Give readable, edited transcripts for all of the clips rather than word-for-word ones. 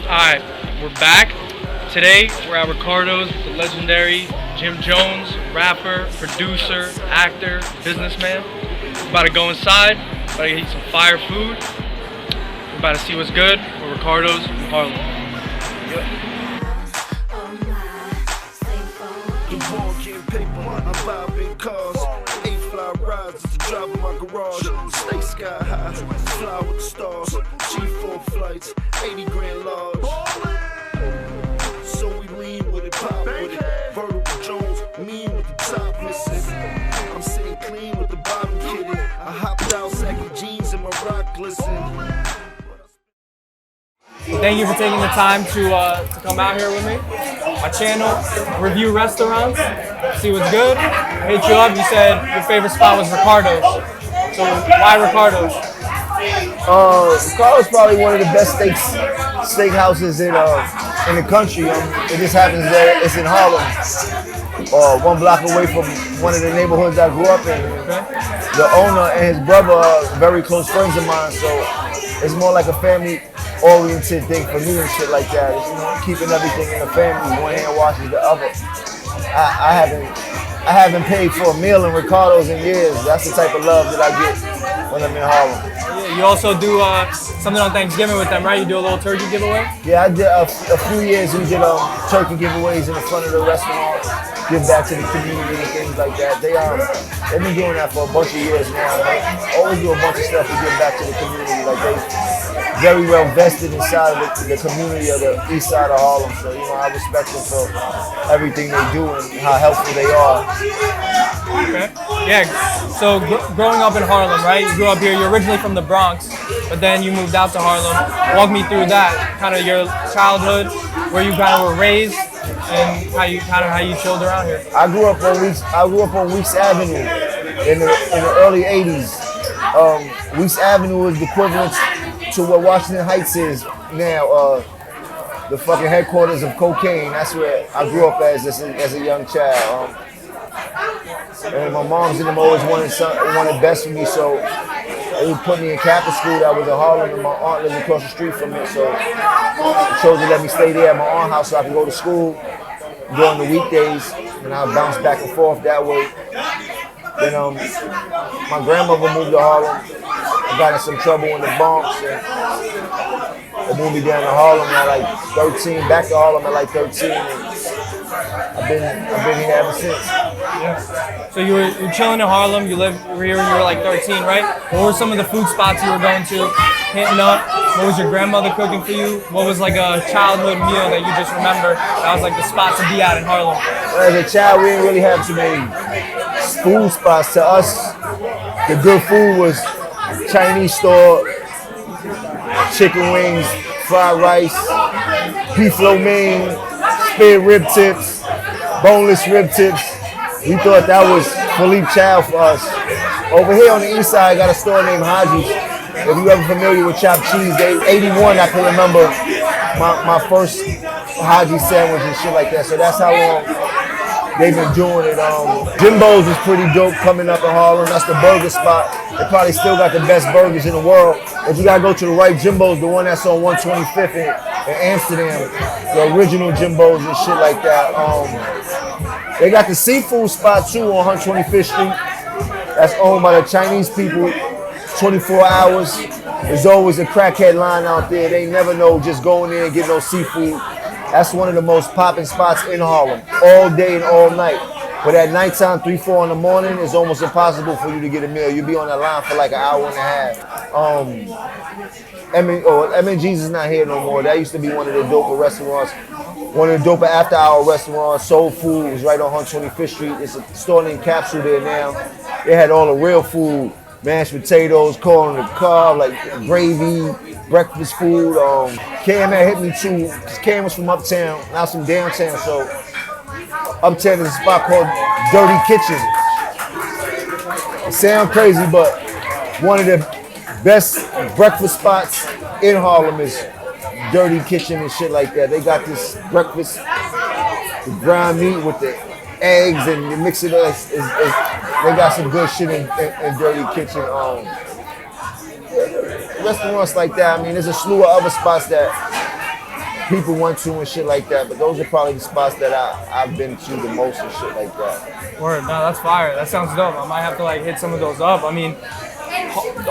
Alright, we're back. Today, we're at Ricardo's with the legendary Jim Jones, rapper, producer, actor, businessman. We're about to go inside, about to eat some fire food. We're about to see what's good with Ricardo'S in Harlem. Drive in my garage, stay sky high, fly with the stars, G4 flights, 80 grand large. So we lean with it, pop with it, vertical Jones, mean with the top missing. I'm sitting clean with the bottom kitty, I hopped out, saggy jeans and my rock glisten. Thank you for taking the time to come out here with me. My channel, review restaurants, see what's good. I hit you up, you said your favorite spot was Ricardo'S. So why Ricardo'S? Ricardo'S probably one of the best steakhouses in the country. It just happens that it's in Harlem, 1 block away from one of the neighborhoods I grew up in. The owner and his brother are very close friends of mine, so it's more like a family-oriented thing for me and shit like that. It's, keeping everything in the family. One hand washes the other. I haven't paid for a meal in Ricardo'S in years. That's the type of love that I get when I'm in Harlem. Yeah, you also do something on Thanksgiving with them, right? You do a little turkey giveaway? Yeah, I did a few years. We did turkey giveaways in the front of the restaurant, give back to the community and things like that. They've been doing that for a bunch of years now. They always do a bunch of stuff to give back to the community. Like they very well vested inside of the community of the east side of Harlem. So, I respect them for everything they do and how helpful they are. Okay. Yeah. So growing up in Harlem, right? You grew up here. You're originally from the Bronx, but then you moved out to Harlem. Walk me through that, kind of your childhood, where you kind of were raised, and how you chilled around here. I grew up on Weeks Avenue in the early '80s. Weeks Avenue is the equivalent to what Washington Heights is now. The fucking headquarters of cocaine. That's where I grew up as a young child. And my moms and them always wanted best for me, so they would put me in Catholic school that was in Harlem, and my aunt lived across the street from it, so they chose to let me stay there at my aunt's house so I could go to school during the weekdays, and I bounced back and forth that way. Then my grandmother moved to Harlem. I got in some trouble in the Bronx, and they moved me down to Harlem at like 13, back to Harlem at like 13, and I've been here ever since. Yeah. So you were chilling in Harlem. You were here when you were like 13, right? What were some of the food spots you were going to, hitting up? What was your grandmother cooking for you? What was like a childhood meal that you just remember that was like the spot to be at in Harlem? As a child, we didn't really have too many food spots. To us, the good food was Chinese store, chicken wings, fried rice, beef lo mein, spare rib tips, boneless rib tips. We thought that was Philippe Chow for us. Over here on the east side, I got a store named Haji's. If you ever familiar with chopped cheese, 81, I can remember my first Haji sandwich and shit like that. So that's how long they've been doing it. Jimbo's is pretty dope coming up in Harlem. That's the burger spot. They probably still got the best burgers in the world. But you gotta go to the right Jimbo's, the one that's on 125th in Amsterdam. The original Jimbo's and shit like that. They got the seafood spot too on 125th Street. That's owned by the Chinese people, 24 hours. There's always a crackhead line out there. They never know, just go in there and get no seafood. That's one of the most popping spots in Harlem, all day and all night. But at nighttime, 3, 4 in the morning, it's almost impossible for you to get a meal. You'll be on that line for like an hour and a half. M&G's is not here no more. That used to be one of the doper restaurants. One of the doper after-hour restaurants. Soul Food was right on 125th Street. It's a store named Capsule there now. They had all the real food. Mashed potatoes, corn on the cob, like gravy, breakfast food. Cam had hit me too, because Cam was from uptown, now from downtown, so uptown is a spot called Dirty Kitchen. It sounds crazy, but one of the best breakfast spots in Harlem is Dirty Kitchen and shit like that. They got this breakfast, the ground meat with the eggs and you mix it up. They got some good shit in Dirty Kitchen. Restaurants like that, I mean, there's a slew of other spots that people went to and shit like that. But those are probably the spots that I've been to the most and shit like that. Word, no, that's fire. That sounds dope. I might have to like hit some of those up. I mean,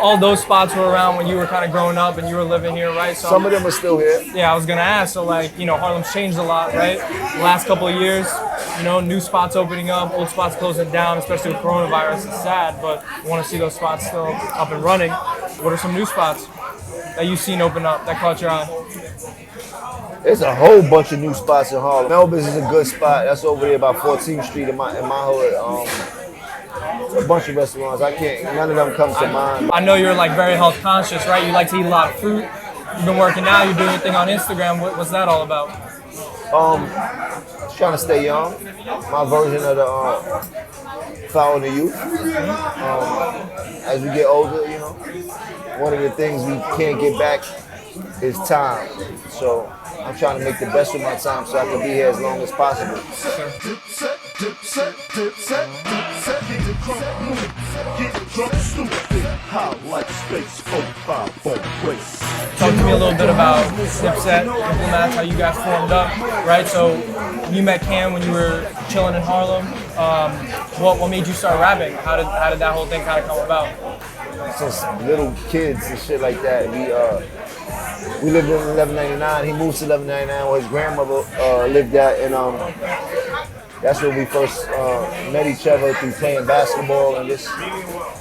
all those spots were around when you were kind of growing up and you were living here, right? So Some of them are still here. yeah, I was gonna ask. So like, you know, Harlem's changed a lot, right? The last couple of years, you know, new spots opening up, old spots closing down, especially with coronavirus. It's sad, but I want to see those spots still up and running. What are some new spots that you've seen open up that caught your eye? There's a whole bunch of new spots in Harlem. Melba's is a good spot. That's over there by 14th Street in my hood. A bunch of restaurants. None of them comes to mind. I know you're like very health conscious, right? You like to eat a lot of fruit. You've been working out. You're doing your thing on Instagram. What's that all about? Trying to stay young. My version of the foul the youth. As we get older, you know, one of the things we can't get back is time. So I'm trying to make the best of my time so I can be here as long as possible. Dipset, dipset, dipset, dipset, get it crunk, move, get it drunk, stupid, how like space, 05 on race. Talk to me a little bit about Dipset, Diplomats, how you guys formed up, right? So you met Cam when you were chilling in Harlem. What made you start rapping? How did that whole thing kind of come about? Since little kids and shit like that, we lived in 1199. He moved to 1199 where his grandmother lived at, and that's where we first met each other through playing basketball and just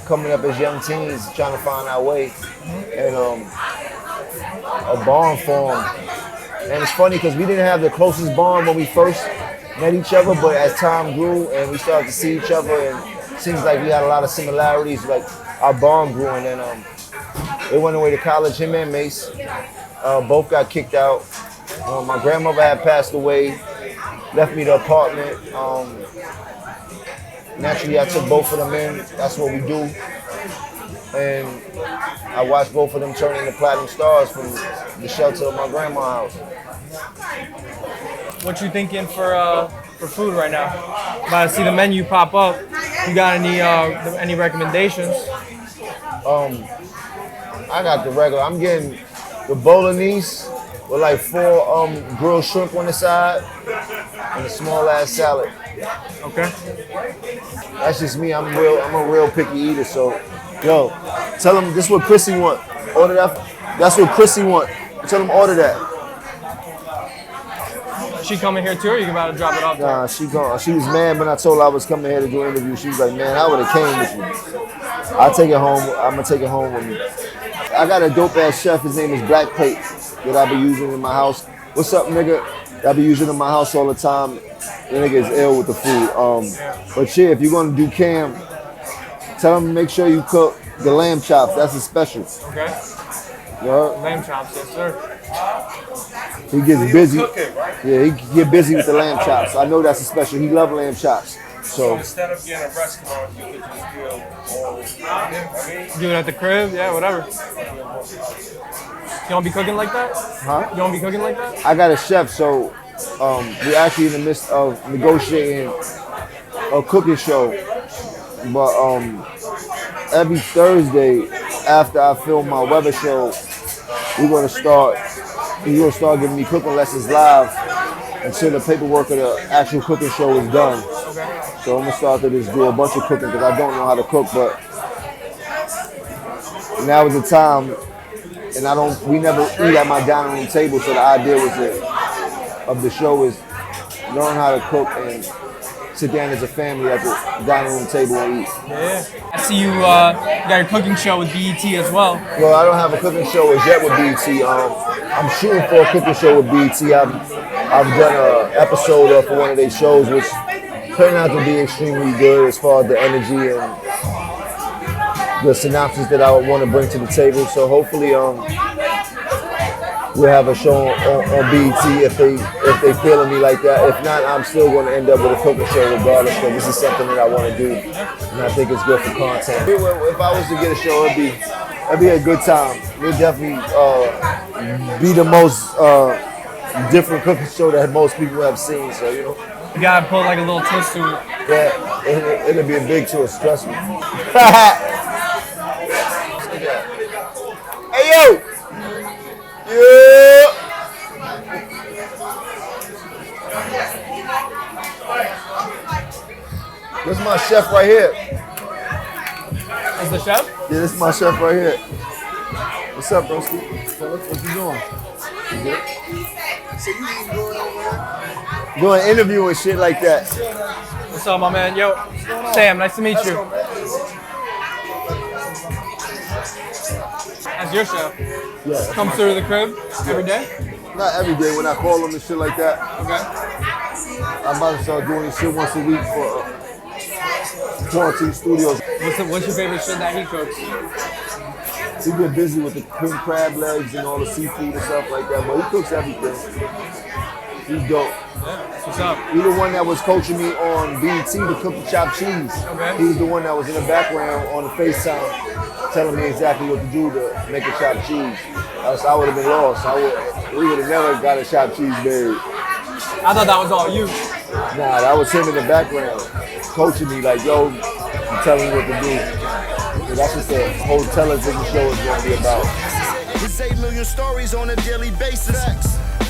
coming up as young teens trying to find our way. And a bond formed. And it's funny because we didn't have the closest bond when we first met each other, but as time grew and we started to see each other, and it seems like we had a lot of similarities, like our bond grew. And then they went away to college, him and Mace. Both got kicked out. My grandmother had passed away, left me the apartment. Naturally, I took both of them in. That's what we do. And I watched both of them turn into platinum stars from the shelter of my grandma's house. What you thinking for food right now? About to see the menu pop up. You got any recommendations? I got the regular. I'm getting the bolognese with like 4 grilled shrimp on the side and a small ass salad. Okay. That's just me. I'm a real picky eater. So, yo, tell them this is what Chrissy want. Order that. That's what Chrissy want. Tell them order that. She coming here too, or you about to drop it off? Nah, she gone. She was mad when I told her I was coming here to do an interview. She was like, man, I would have came with you. I'll take it home. I'm gonna take it home with me. I got a dope ass chef. His name is Black Plate that I be using in my house. What's up, nigga? I be using in my house all the time. The nigga is ill with the food. But yeah, if you're gonna do Cam, tell him to make sure you cook the lamb chops. That's a special. Okay. You heard? Lamb chops, yes sir. He gets busy. Yeah, he get busy with the lamb chops. I know that's a special. He love lamb chops. So instead of being a restaurant, you could just Do it at the crib, yeah, whatever. You don't be cooking like that? Huh? You don't be cooking like that? I got a chef, so we're actually in the midst of negotiating a cooking show. But every Thursday after I film my weather show, he's gonna start giving me cooking lessons live until the paperwork of the actual cooking show is done. So I'm gonna start to just do a bunch of cooking because I don't know how to cook, but now is the time, and we never eat at my dining room table, so the idea of the show is learn how to cook and sit down as a family at the dining room table and eat. Yeah. I see you got your cooking show with BET as well. Well, I don't have a cooking show as yet with BET. I'm shooting for a cooking show with BET. I've done an episode for one of their shows, which turned out to be extremely good as far as the energy and the synopsis that I would want to bring to the table. So hopefully we'll have a show on BET if they feeling me like that. If not, I'm still going to end up with a cooking show regardless, because this is something that I want to do, and I think it's good for content. If I was to get a show, it'd be a good time. It'd definitely be the most different cooking show that most people have seen. So you know, you gotta put like a little twist to it. Yeah, it'll be a big twist. Trust me. Hey yo. Yeah. my chef right here. Is the chef? Yeah, this is my chef right here. What's up, broski? What you doing? You good? So you ain't going over there? Doing an interview and shit like that. What's up, my man? Yo, Sam, nice to meet you. As your chef, Yeah. comes through the crib every day? Not every day when I call him and shit like that. Okay. I'm about to start doing this shit once a week for Quarantine Studios. What's your favorite shit that he cooks? He get busy with the king crab legs and all the seafood and stuff like that, but he cooks everything. He's dope. Yeah, that's what's up. He's the one that was coaching me on BET to cook the chopped cheese. Okay. He was the one that was in the background on the FaceTime telling me exactly what to do to make a chopped cheese. Else I would have been lost. We would have never got a chopped cheese made. I thought that was all you. Nah, that was him in the background coaching me like, yo, I'm telling you what to do. So that's what the whole television show is going to be about. His 8 million stories on a daily basis.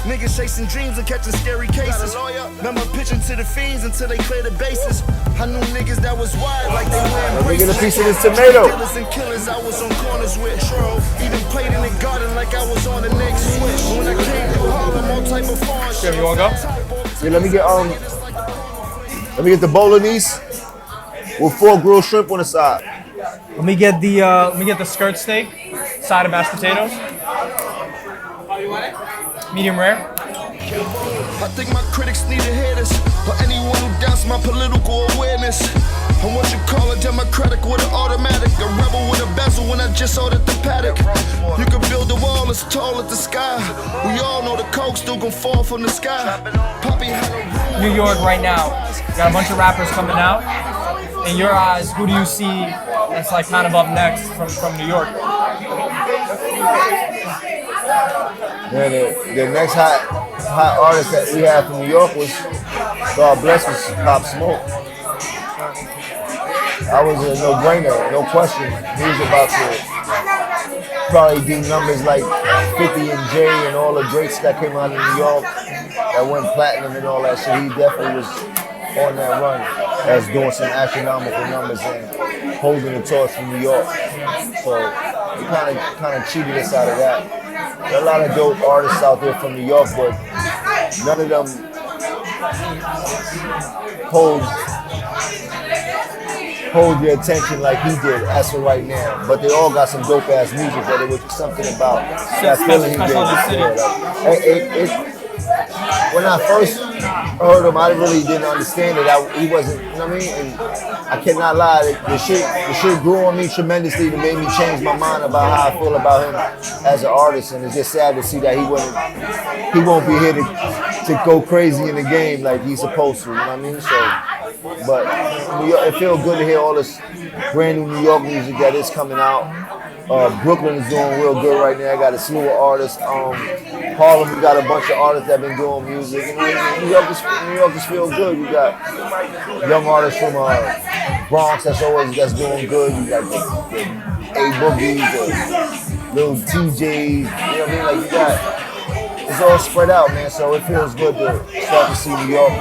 Niggas chasing dreams and catching scary cases. Remember pitching to the fiends until they clear the bases. I knew niggas that was wide like they wearing Let me get a bracelets. piece of this tomato. Dealers and killers, I was on corners with. Even played in the garden like I was on the next switch. When I came through Harlem, all type of foreign shit. You wanna go? Yeah, let me get the bolognese with 4 grilled shrimp on the side. Let me get the skirt steak, side of mashed potatoes. Medium rare. I think my critics need to hear this, or anyone who doubts my political awareness. I'm what you call a democratic with an automatic, a rebel with a bezel when I just ordered the paddock. You can build a wall as tall as the sky. We all know the coke still gon' fall from the sky. Poppy had a room. New York right now. You got a bunch of rappers coming out. In your eyes, who do you see that's like kind of up next from New York? Man, the next hot artist that we had from New York was, God bless, was Pop Smoke. That was a no-brainer, no question. He was about to probably do numbers like 50 and J and all the greats that came out of New York that went platinum and all that shit. He definitely was on that run as doing some astronomical numbers and holding the torch from New York. So he kind of cheated us out of that. There are a lot of dope artists out there from New York, but none of them hold your attention like he did as for right now. But they all got some dope ass music, but it was something about that feeling he did. When I first heard him, I really didn't understand it. He wasn't, you know what I mean? And I cannot lie, the shit grew on me tremendously to make me change my mind about how I feel about him as an artist. And it's just sad to see that he won't be here to go crazy in the game like he's supposed to, you know what I mean? So, but New York, it feels good to hear all this brand new New York music that is coming out. Brooklyn is doing real good right now. I got a slew of artists. Harlem, we got a bunch of artists that been doing music. And New York just feels good. You got young artists from Bronx that's doing good. You got the A Boogies, the little TJs. You know what I mean? Like you got, it's all spread out, man. So it feels good to start to see New York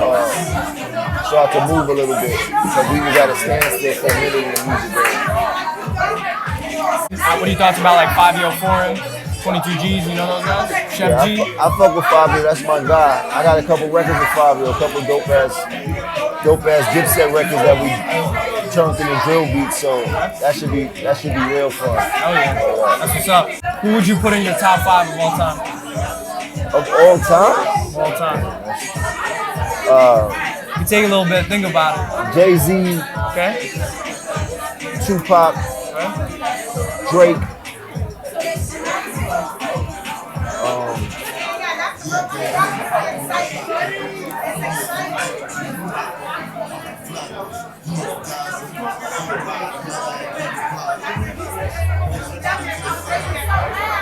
start to move a little bit. Because we was at a standstill for a minute in the music game. What are your thoughts about like 5-Yo Foreign, 22Gs, you know those guys? Chef Yeah, G? I fuck with 5-Yo, that's my guy. I got a couple records with 5-Yo, a couple dope ass Dipset records that we turned into drill beats, so that should be real fun. Oh yeah, that's what's up. Who would you put in your top 5 of all time? Of all time? Of all time. You take a little bit, think about it. Jay-Z, Okay? Tupac, Okay. Drake.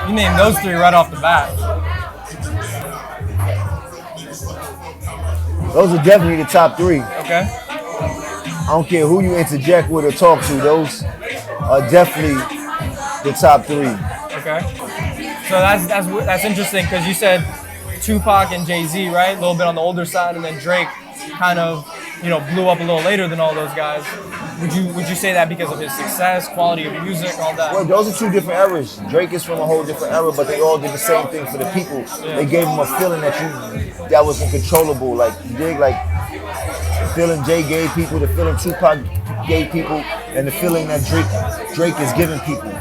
You named those 3 right off the bat. Those are definitely the top 3. Okay? I don't care who you interject with or talk to, those are definitely the top 3. Okay. So that's interesting because you said Tupac and Jay-Z, right? A little bit on the older side, and then Drake kind of blew up a little later than all those guys. Would you say that because of his success, quality of music, all that? Well, those are two different eras. Drake is from a whole different era, but they all did the same thing for the people. Yeah. They gave him a feeling that was uncontrollable. Like, you dig? Like, the feeling Jay gave people, the feeling Tupac gave people, and the feeling that Drake is giving people.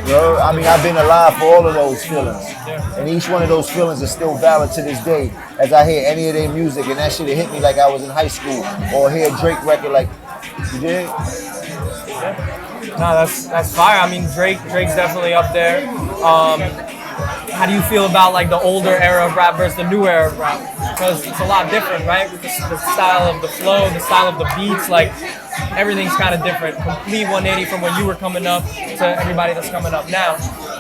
You know? I mean, I've been alive for all of those feelings. Yeah. And each one of those feelings is still valid to this day. As I hear any of their music, and that shit hit me like I was in high school. Or hear a Drake record like, you did? No, that's fire. I mean, Drake's definitely up there. How do you feel about like the older era of rap versus the new era of rap? Because it's a lot different, right? With the style of the flow, the style of the beats, like everything's kind of different. Complete 180 from when you were coming up to everybody that's coming up now.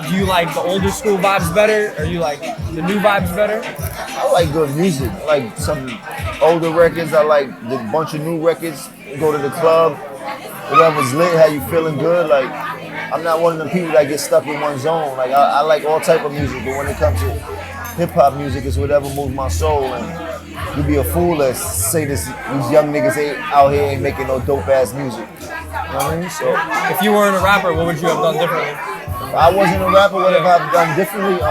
Do you like the older school vibes better, or you like the new vibes better? I like good music. I like some older records. I like the bunch of new records. Go to the club, whatever's lit, how you feeling good. Like, I'm not one of them people that get stuck in one zone. Like, I like all type of music, but when it comes to hip hop music, it's whatever moves my soul. And you'd be a fool to say these young niggas out here ain't making no dope ass music. You know what I mean? So, if you weren't a rapper, what would you have done differently? if I wasn't a rapper, what have I done differently?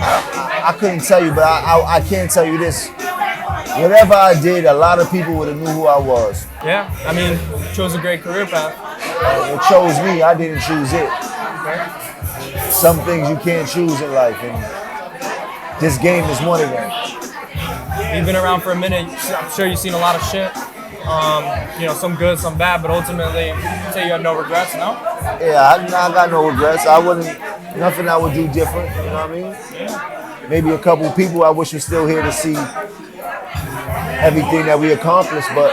I couldn't tell you, but I can tell you this. Whatever I did, a lot of people would have knew who I was. Yeah, I mean, chose a great career path. It chose me. I didn't choose it. Some things you can't choose in life, and this game is one of them. You've been around for a minute. I'm sure you've seen a lot of shit. Some good, some bad, but ultimately, you say you have no regrets, no? Yeah, I got no regrets. Nothing I would do different. You know what I mean? Yeah. Maybe a couple people I wish were still here to see everything that we accomplished, but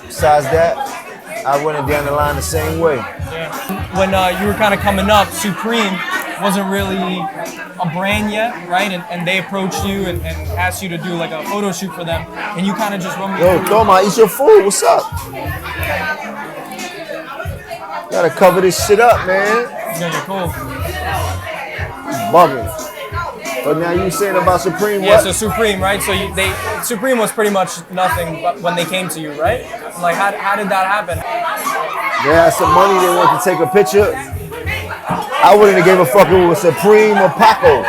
besides that, I run it down the line the same way. Yeah. When you were kind of coming up, Supreme wasn't really a brand yet, right? And they approached you and asked you to do like a photo shoot for them, and you kind of just run. Yo, Thoma, eat your food. What's up? Gotta cover this shit up, man. It's gonna get cool. Bugging. But now you saying about Supreme, Yeah, what? so Supreme, right? So Supreme was pretty much nothing but when they came to you, right? Like, how did that happen? They had some money, they wanted to take a picture. I wouldn't have gave a fuck if it was Supreme or Paco.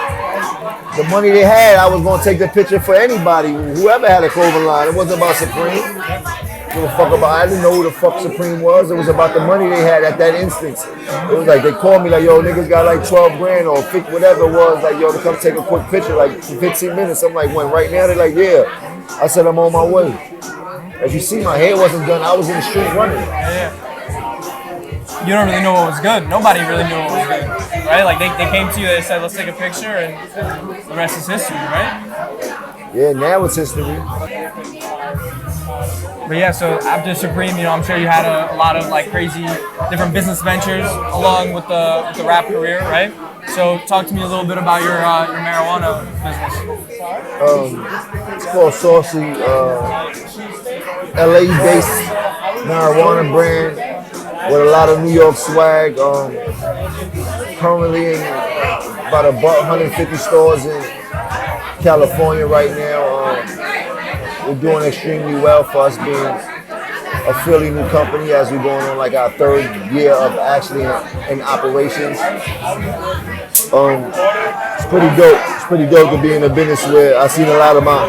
The money they had, I was gonna take the picture for anybody, whoever had a clothing line. It wasn't about Supreme. I didn't know who the fuck Supreme was. It was about the money they had at that instance. It was like they called me like, yo, niggas got like 12 grand or whatever it was, like, yo, to come take a quick picture, like 15 minutes. I'm like, when? Right now? They're like, yeah. I said, I'm on my way. As you see, my hair wasn't done. I was in the street running. Yeah. You don't really know what was good. Nobody really knew what was good, right? Like they came to you, they said, let's take a picture, and the rest is history, right? Yeah, now it's history. But yeah, so after Supreme, I'm sure you had a lot of like crazy different business ventures along with the rap career, right? So talk to me a little bit about your marijuana business. It's called Saucy, LA-based marijuana brand with a lot of New York swag. Currently in about 150 stores in California right now. We're doing extremely well for us being a fairly new company as we're going on like our third year of actually in operations. It's pretty dope. It's pretty dope to be in a business where I've seen a lot of my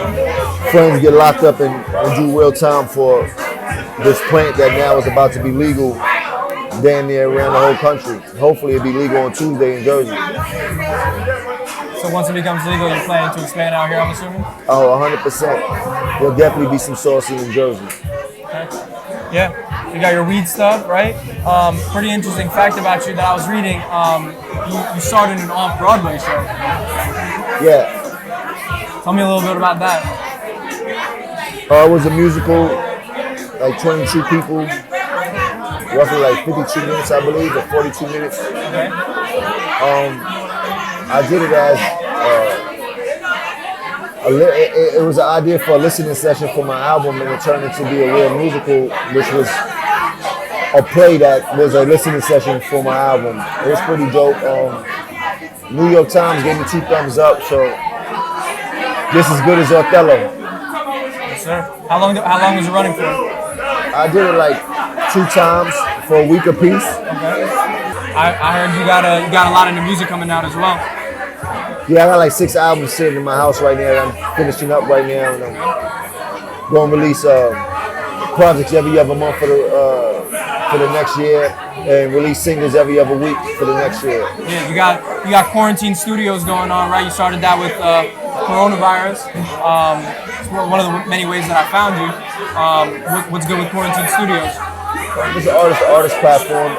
friends get locked up and do real time for this plant that now is about to be legal damn near around the whole country. Hopefully it'll be legal on Tuesday in Jersey. So once it becomes legal, you're planning to expand out here, I'm assuming? Oh, 100%. There'll definitely be some sauce in Jersey. Okay. Yeah, you got your weed stuff, right? Pretty interesting fact about you that I was reading. You started an off-Broadway show. Yeah. Tell me a little bit about that. It was a musical, like 22 people, roughly like 52 minutes, I believe, or 42 minutes. Okay. I did it as it was an idea for a listening session for my album, and it turned into be a real musical, which was a play that was a listening session for my album. It was pretty dope. New York Times gave me 2 thumbs up, so just as good as Othello. sir. How long was it running for? I did it like 2 times for a week apiece. Okay. I heard you got a lot of new music coming out as well. Yeah, I got like 6 albums sitting in my house right now. I'm finishing up right now, and I'm going to release projects every other month for the next year, and release singles every other week for the next year. Yeah, you got Quarantine Studios going on, right? You started that with coronavirus. It's one of the many ways that I found you. What's good with Quarantine Studios? It's an artist platform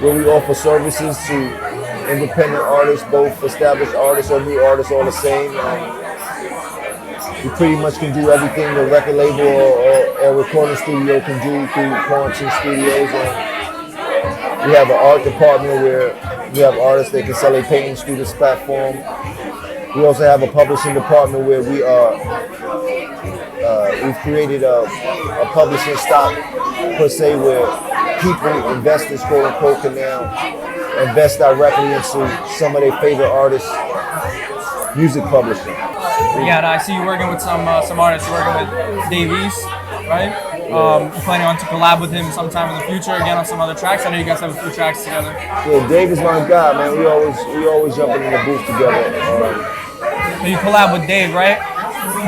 where we offer services to independent artists, both established artists or new artists, all the same. We pretty much can do everything the record label or recording studio can do through Quarantine Studios. And we have an art department where we have artists that can sell their paintings through this platform. We also have a publishing department where we've created a publishing stock per se where people, investors, quote unquote, can now invest directly into some of their favorite artists' music publishing. Yeah, I see you working with some artists. You're working with Dave East, right? You planning on to collab with him sometime in the future again on some other tracks? I know you guys have a few tracks together. Yeah, Dave is my guy, man. We always jumping in the booth together. So you collab with Dave, right?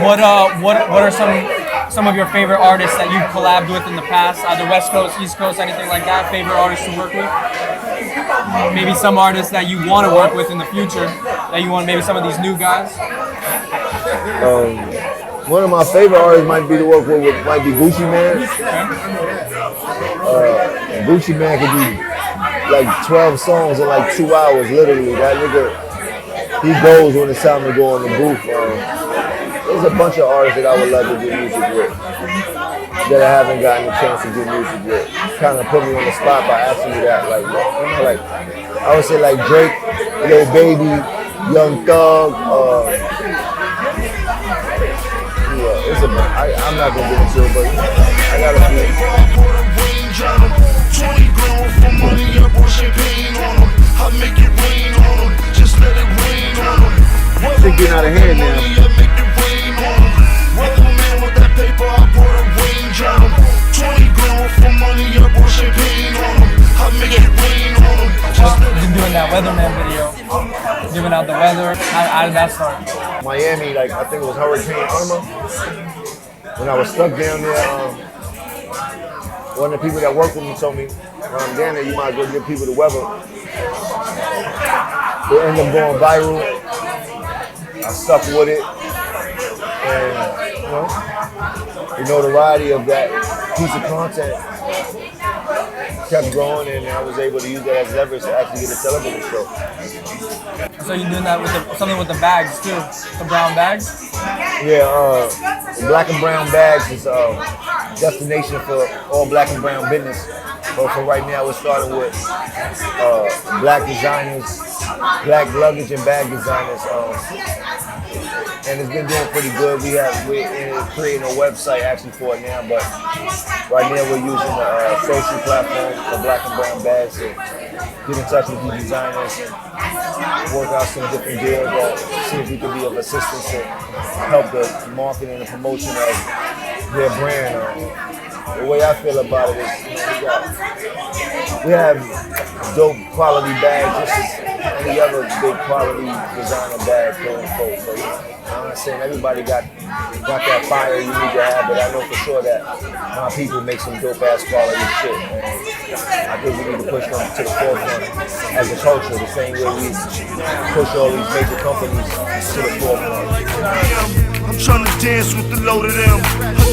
What are some of your favorite artists that you've collabed with in the past? Either West Coast, East Coast, anything like that? Favorite artists to work with? Maybe some artists that you want to work with in the future. That you want maybe some of these new guys. One of my favorite artists might be to work with might be Gucci Man. Gucci Man could do like 12 songs in like 2 hours, literally. That nigga, he goes when it's time to go in the booth. There's a bunch of artists that I would love to do music with that I haven't gotten a chance to do music with. Kind of put me on the spot by asking me that. Like I would say like Drake, Lil Baby, Young Thug. I'm not gonna get into it, but I got a few. 20 grand for money, I pour champagne on them. I make it rain on them, just let it rain on them. I think getting out of hand now. I make it rain on them. Weatherman with that paper, I pour a range on them. 20 grand for money, I pour champagne on them. I make it rain on them. You've been doing that Weatherman video, giving out the weather. How did that start? Miami, like I think it was Hurricane Irma. When I was stuck down there, one of the people that worked with me told me, when I'm down there, you might as well give people the weather. It ended up going viral. I stuck with it. And, the notoriety of that piece of content kept growing, and I was able to use that as leverage to actually get a television show. So you're doing that with something with the bags too, the brown bags? Yeah, Black and Brown Bags is a destination for all black and brown business. But for right now, we're starting with black designers, black luggage and bag designers. And it's been doing pretty good. We're creating a website actually for it now, but right now we're using a social platform for Black and Brown Bags to get in touch with these designers and work out some different deals that see if we can be of assistance to help the marketing and the promotion of their brand. The way I feel about it is, we have dope quality bags, just as any other big quality designer bag, quote unquote. So, I'm not saying everybody got that fire you need to have, but I know for sure that my people make some dope ass quality shit. And I think we need to push them to the forefront as a culture, the same way we push all these major companies to the forefront. I'm trying to dance with the load of them.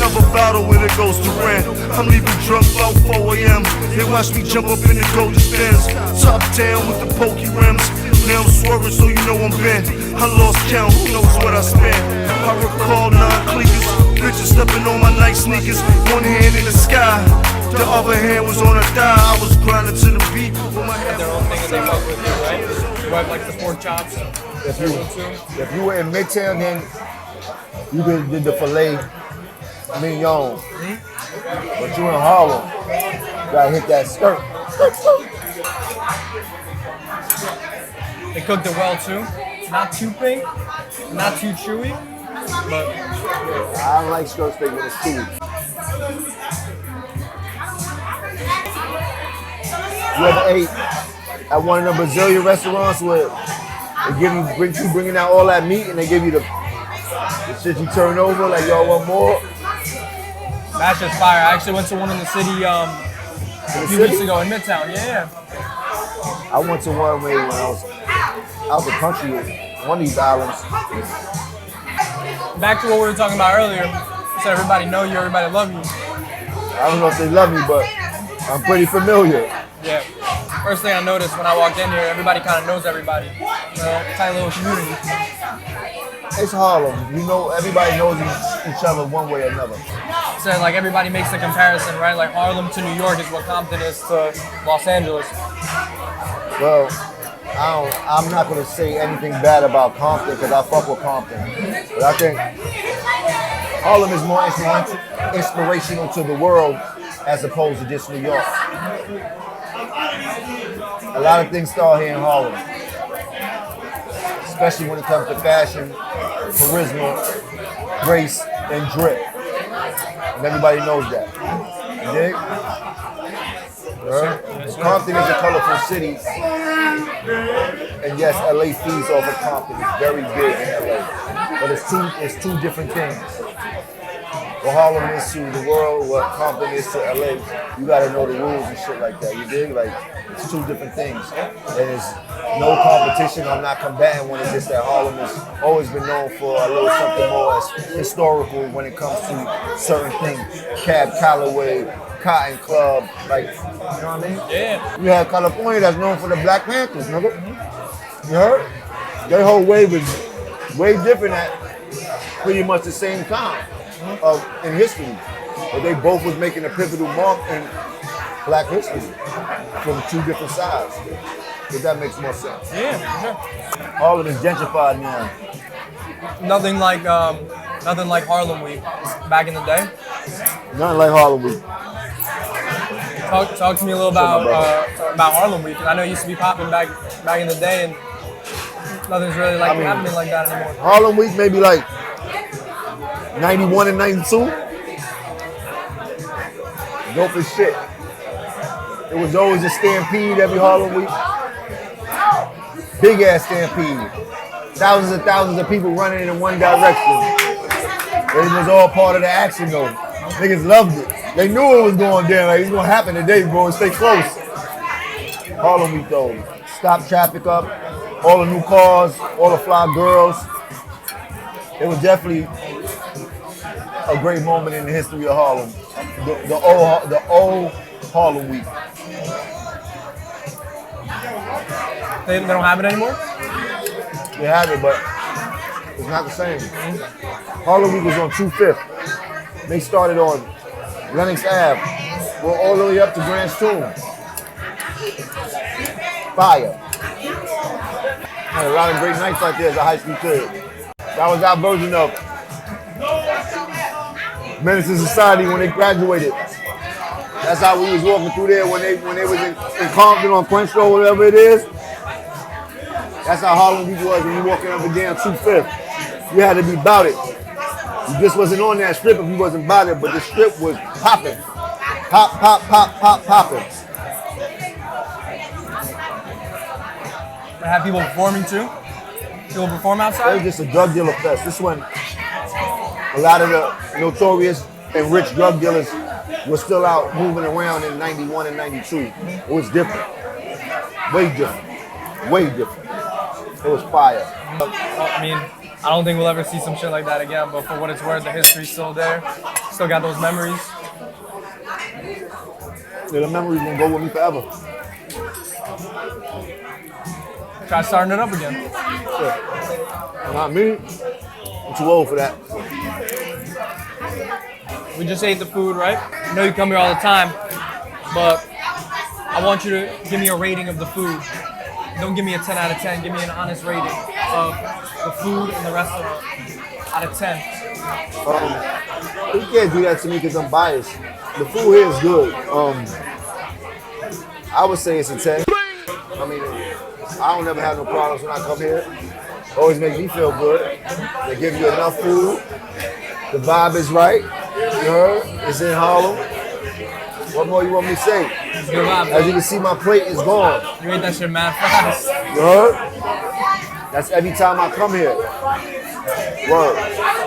Another bottle when it goes to rent. I'm leaving drunk about 4 a.m. They watch me jump up in the golden stands. Top down with the pokey rims. Now I'm swerving so you know I'm bent. I lost count, who knows what I spent. I recall 9 clickers. Bitches stepping on my nice sneakers. One hand in the sky, the other hand was on a thigh. I was grinding to the beat. Their own thing that they fuck with you, right? You wife like the pork chops. If you were in Midtown, then you did the filet mignon. But you in Harlem, gotta hit that skirt. They cooked it well too. Not too pink, not too chewy. But I don't like skirt steak when it's too. You ever ate at one of the Brazilian restaurants where they bringing out all that meat and they give you the shit you turn over like y'all want more? that's just fire. I actually went to one in the city a few weeks ago in Midtown. Yeah. I went to one way when I was out the country, one of these islands. Back to what we were talking about earlier. You said everybody know you, everybody love you. I don't know if they love me, but I'm pretty familiar. Yeah. First thing I noticed when I walked in here, everybody kind of knows everybody. You know, tight little community. It's Harlem. You know, everybody knows each other one way or another. So like everybody makes the comparison, right? Like Harlem to New York is what Compton is to Los Angeles. Well, I'm not going to say anything bad about Compton because I fuck with Compton. But I think Harlem is more inspirational to the world as opposed to just New York. A lot of things start here in Harlem, especially when it comes to fashion, charisma, grace, and drip. And everybody knows that. You dig? Right? Compton is a colorful city. And yes, LA feeds off of Compton. It's very big in LA. But it's two different things. What Harlem is to the world, what Compton is to LA, you gotta know the rules and shit like that. You dig? Like, it's two different things. And it's no competition. I'm not combating when it's just that Harlem has always been known for a little something more historical when it comes to certain things. Cab Calloway, Cotton Club, like, you know what I mean? Yeah. You have California that's known for the Black Panthers, nigga. You heard? Their whole wave is way different at pretty much the same time in history. But they both was making a pivotal mark in Black history from two different sides. If that makes more sense. Yeah, sure. All of it's gentrified now. Nothing like Harlem Week back in the day. Nothing like Harlem Week. Talk to me a little about Harlem Week. I know it used to be popping back in the day, and nothing's really happening like that anymore. Harlem Week maybe like 91 and 92. Dope as shit. It was always a stampede every Harlem Week. Big ass stampede. Thousands of people running in one direction. It was all part of the action though. Niggas loved it. They knew it was going down. Like, it's gonna happen today, bro. Stay close. Harlem Week though. Stop traffic up. All the new cars, all the fly girls. It was definitely a great moment in the history of Harlem. The old Harlem Week. They don't have it anymore? They have it, but it's not the same. Harlem Week was on 25th. They started on Lenox Ave. We're all the way up to Grant's Tomb. Fire. Had a lot of great nights out there as a high school kid. That was our version of Menace to Society when they graduated. That's how we was walking through there when they was in Compton on Crenshaw, whatever it is. That's how Harlem Week was when you walking up and down 25th. You had to be about it. You just wasn't on that strip if you wasn't about it, but the strip was popping. Pop, pop, pop, pop, popping. They have people performing too? People perform It outside? was just a drug dealer fest. This one, a lot of the notorious and rich drug dealers were still out moving around in 91 and 92. It was different. Way different. Way different. It was fire. I mean, I don't think we'll ever see some shit like that again, but for what it's worth, the history's still there. Still got those memories. Yeah, the memories gonna go with me forever. Try starting it up again. Yeah. Not me. I'm too old for that. We just ate the food, right? I know you come here all the time, but I want you to give me a rating of the food. Don't give me a 10 out of 10. Give me an honest rating of the food in the restaurant out of 10. You can't do that to me because I'm biased. The food here is good. I would say it's a 10. I mean, I don't ever have no problems when I come here. Always make me feel good. They give you enough food. The vibe is right. You heard? It's in Harlem. What more you want me to say? Good vibe, As you bro. can see, my plate is gone. You ate that shit mad fast. You heard? That's every time I come here. Word.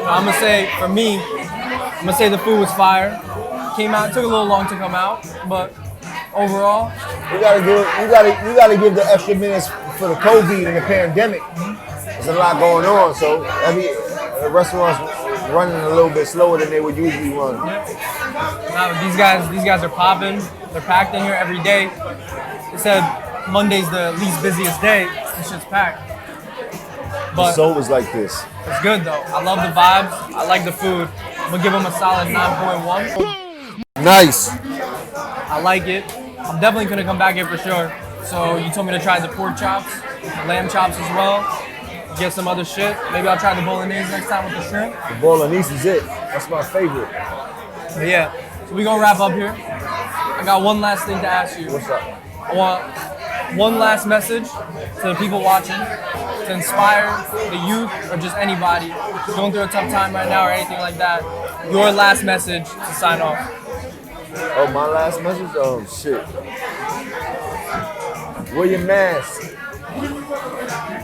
I'm gonna say, for me, I'm gonna say the food was fire. Came out, took a little long to come out, but overall, You gotta give the extra minutes for the COVID and the pandemic. There's a lot going on, so every restaurant's running a little bit slower than they would usually run. now these guys are popping. They're packed in here every day. They said Monday's the least busiest day. This shit's packed. But So it was like this. it's good though. I love the vibes. I like the food. I'm gonna give them a solid 9.1. Nice. I like it. I'm definitely gonna come back here for sure. So you told me to try the pork chops, the lamb chops as well. Get some other shit. Maybe I'll try the bolognese next time with the shrimp. The bolognese is it. That's my favorite. But yeah, so we gonna wrap up here. I got one last thing to ask you. What's up? I want one last message to the people watching to inspire the youth or just anybody who's going through a tough time right now or anything like that. Your last message to sign off. Oh, my last message? Oh, shit. Wear your mask.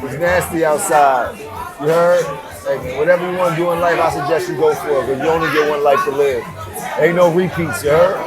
It's nasty outside. You heard? Like, whatever you want to do in life, I suggest you go for it, because you only get one life to live. Ain't no repeats, you heard?